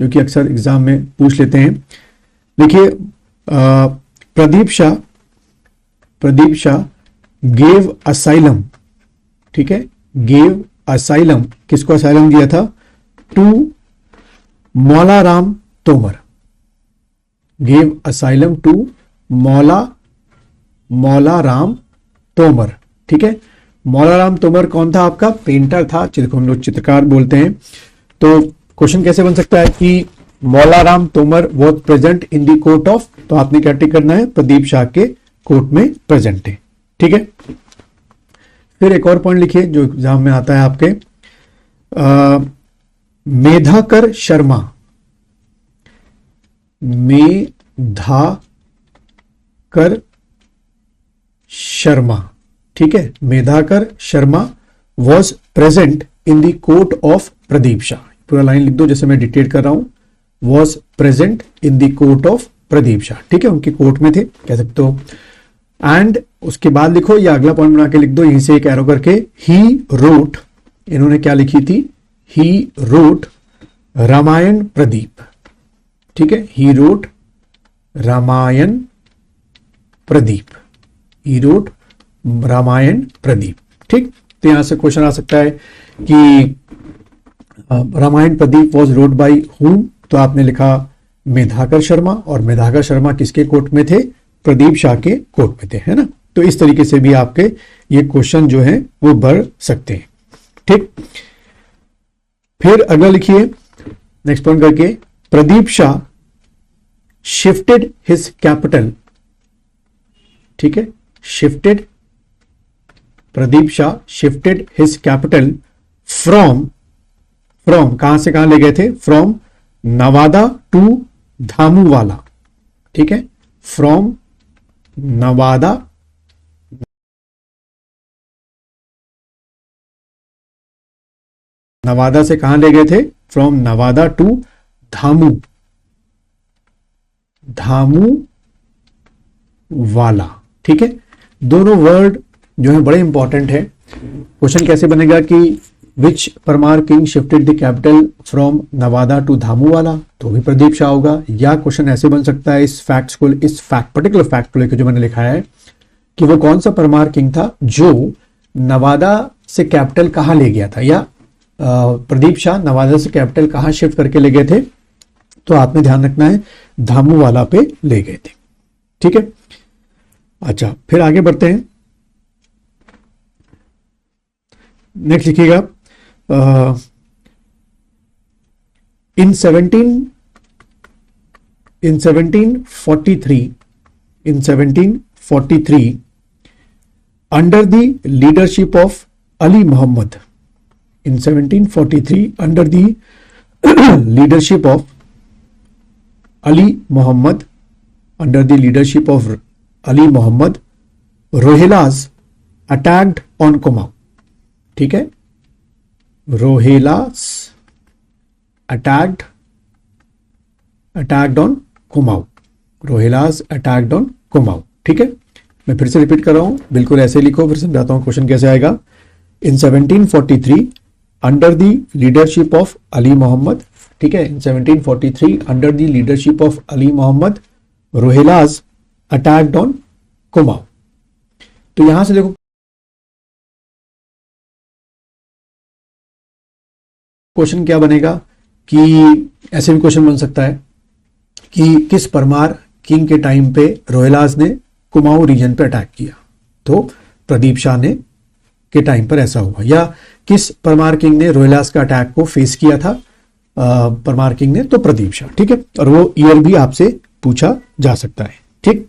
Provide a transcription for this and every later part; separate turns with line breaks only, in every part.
जो कि अक्सर एग्जाम में पूछ लेते हैं। देखिए प्रदीप शाह गेव असाइलम, ठीक है, गेव असाइलम, किसको असाइलम दिया था? To Maula Ram Tomar, gave asylum to Maula Ram Tomar, ठीक है। मौला राम तोमर कौन था? आपका पेंटर था, जिसको हम लोग चित्रकार बोलते हैं। तो क्वेश्चन कैसे बन सकता है कि मौला Ram Tomar was present in the court of, तो आपने क्या टिक करना है? प्रदीप शाह के कोर्ट में प्रेजेंट है, ठीक है। फिर एक और पॉइंट लिखिए जो एग्जाम में आता है आपके, मेधाकर शर्मा, मेधाकर शर्मा, ठीक है, Medhakar Sharma was present in the court of Pradeep Shah. पूरा लाइन लिख दो जैसे मैं डिक्टेट कर रहा हूं, was present in the court of Pradeep Shah, ठीक है, उनके कोर्ट में थे, कह सकते हो। एंड उसके बाद लिखो, या अगला पॉइंट बना के लिख दो यहीं से एक एरो करके, ही रोट, इन्होंने क्या लिखी थी? ही रोट रामायण प्रदीप, ठीक है, he wrote Ramayan Pradeep, he wrote Ramayan Pradeep, ठीक। तो यहां से क्वेश्चन आ सकता है कि Ramayan Pradeep was wrote by whom, तो आपने लिखा मेधाकर शर्मा, और मेधाकर शर्मा किसके कोर्ट में थे? प्रदीप शाह के कोर्ट में थे, है ना। तो इस तरीके से भी आपके ये क्वेश्चन जो है वो बढ़ सकते हैं, ठीक। फिर अगला लिखिए नेक्स्ट पॉइंट करके, Pradeep Shah shifted his capital, ठीक है, shifted, Pradeep Shah shifted his capital from कहां से कहां ले गए थे? फ्रॉम नवादा टू धामूवाला, ठीक है, फ्रॉम नवादा से कहां ले गए थे? फ्रॉम नवादा टू धामूवाला, ठीक है। दोनों वर्ड जो है बड़े इंपॉर्टेंट है। क्वेश्चन कैसे बनेगा कि which Parmar king shifted the capital from Nawada to Dhamuwala, तो भी प्रदीप शाह होगा। या क्वेश्चन ऐसे बन सकता है इस पर्टिकुलर फैक्ट को लेकर जो मैंने लिखा है कि वो कौन सा परमार किंग था जो नवादा से कैपिटल कहां ले गया था, या प्रदीप शाह नवादा से कैपिटल कहां शिफ्ट करके ले गए थे? तो आपने ध्यान रखना है धामूवाला पे ले गए थे, ठीक है। अच्छा, फिर आगे बढ़ते हैं। नेक्स्ट लिखिएगा, in 1743 under the leadership of Ali Muhammad, in 1743 under the leadership of Ali Muhammad, Rohilas attacked on Kumaon, ठीक है, Rohillas attacked on Kumaon, Rohillas attacked on Kumaon, ठीक है। मैं फिर से रिपीट कर रहा हूं, बिल्कुल ऐसे लिखो, फिर समझाता हूं क्वेश्चन कैसे आएगा। In 1743 under the leadership of Ali Mohammad, ठीक है, in 1743 under the leadership of Ali Mohammad Rohillas attacked on Kumaon. तो यहां से देखो क्वेश्चन क्या बनेगा कि ऐसे भी क्वेश्चन बन सकता है कि किस परमार किंग के टाइम पे रोहिलास ने कुमाऊं रीजन पे अटैक किया, तो प्रदीप शाह ने के टाइम पर ऐसा हुआ। या किस परमार किंग ने रोहिलास का अटैक को फेस किया था, परमार किंग ने, तो प्रदीप शाह, ठीक है। और वो ईयर भी आपसे पूछा जा सकता है, ठीक।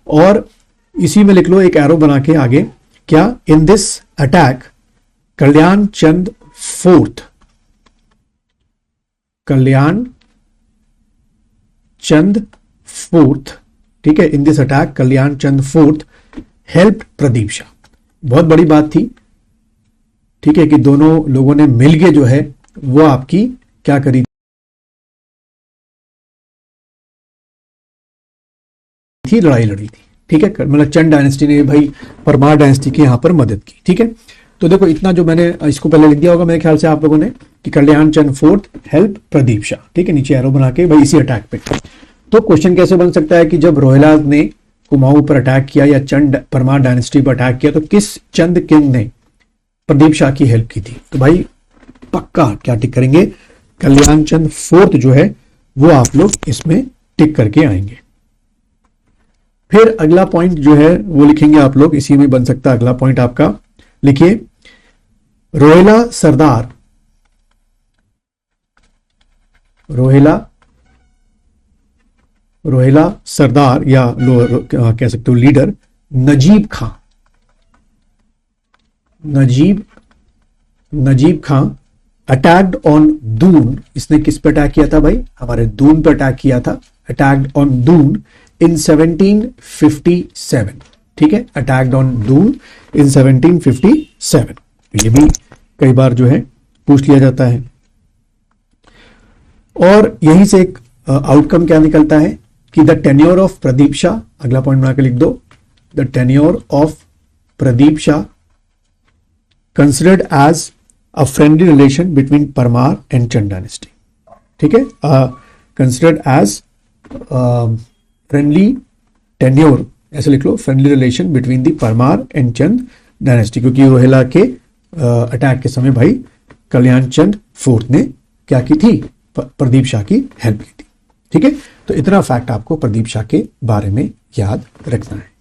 और इसी में लिख लो एक एरो बना के आगे, क्या in this attack Kalyan Chand fourth, Kalyan Chand fourth, ठीक है, in this attack Kalyan Chand fourth help Pradeep Shah. बहुत बड़ी बात थी, ठीक है, कि दोनों लोगों ने मिलके जो है वो आपकी क्या करी थी, लड़ाई लड़ी थी, ठीक है। मतलब चंद डायनेस्टी ने भाई परमार डायनेस्टी की यहां पर मदद की, ठीक है। तो देखो इतना जो मैंने इसको पहले लिख दिया होगा मेरे ख्याल से आप लोगों ने, कि कल्याण चंद फोर्थ हेल्प प्रदीप शाह, ठीक है, नीचे एरो बना के भाई इसी अटैक पे। तो क्वेश्चन कैसे बन सकता है कि जब रोहिला ने कुमाऊं पर अटैक किया या चंद परमार डायनेस्टी पर अटैक किया तो किस चंद किंग ने प्रदीप शाह की हेल्प की थी? तो भाई पक्का क्या टिक करेंगे, कल्याण चंद फोर्थ जो है वो आप लोग इसमें टिक करके आएंगे। फिर अगला पॉइंट जो है वो लिखेंगे आप लोग, इसी में बन सकता है अगला पॉइंट आपका। लिखिए रोहिला सरदार, रोहिला सरदार या कह सकते हो leader Najib Khan attacked on Doon. इसने किस पे अटैक किया था भाई? हमारे दून पे अटैक किया था। अटैक्ड ऑन दून इन 1757, ठीक है, अटैक्ड ऑन दून इन 1757। ये भी कई बार जो है पूछ लिया जाता है। और यहीं से एक आउटकम क्या निकलता है कि the tenure of Pradeep Shah, अगला पॉइंट बनाकर लिख दो, the tenure of Pradeep Shah considered as a friendly relation between Parmar and Chand dynasty, ठीक है, कंसिडर्ड एज फ्रेंडली टेन्योर, ऐसे लिख लो, friendly relation between the Parmar and Chand dynasty, क्योंकि रोहिला के अटैक के समय भाई कल्याण चंद फोर्थ ने क्या की थी? प्रदीप शाह की हेल्प की थी, ठीक है। तो इतना फैक्ट आपको प्रदीप शाह के बारे में याद रखना है।